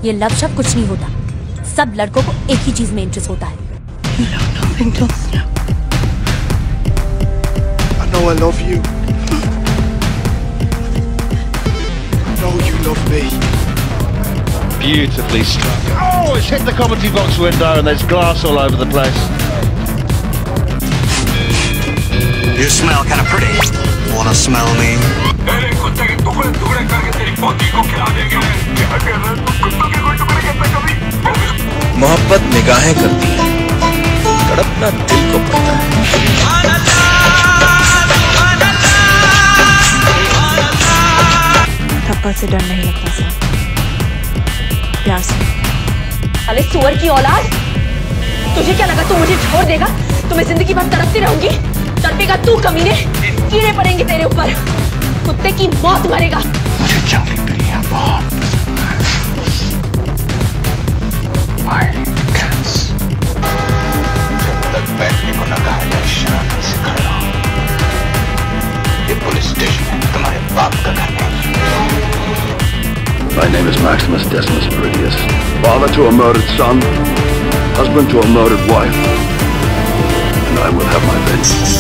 ये लव शब्द कुछ नहीं होता। सब लड़कों को एक ही चीज में इंटरेस्ट होता है। I know I love you. I know you love me. Beautifully struck. Oh, it's hit the commentary box window and there's glass all over the place. You smell kind of pretty. Wanna smell me? मोहब्बत निगाहें करती है, तड़पना दिल को पड़ता है। थप्पड़ से डर नहीं लगता सर, प्यार से। अरे सुअर की औलाद, तुझे क्या लगा तू मुझे छोड़ देगा तो मैं जिंदगी भर तड़पती रहूंगी? तड़पेगा तू कमीने, कीड़े पड़ेंगे तेरे ऊपर, कुत्ते की मौत मरेगा। मुझे जंगली बिल्लियां बहुत पसंद हैं। जब तक बैठने को न कहा जाए शांति से खड़ा हो। ये पुलिस स्टेशन है, तुम्हारे बाप का घर नहीं। My name is Maximus Decimus Meridius, father to a murdered son, husband to a murdered wife, and I will have my vengeance.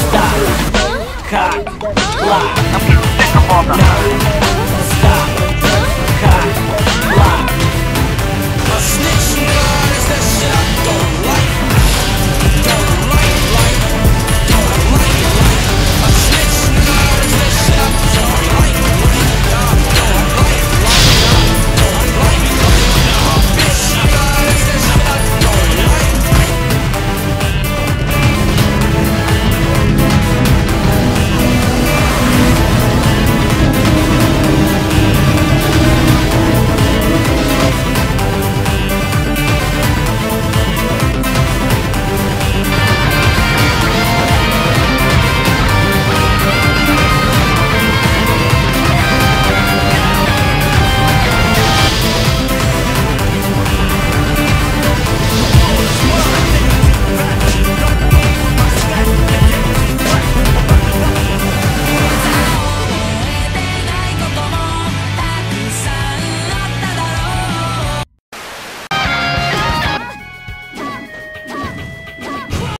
Stop, cock, lock. I'm getting sick of all the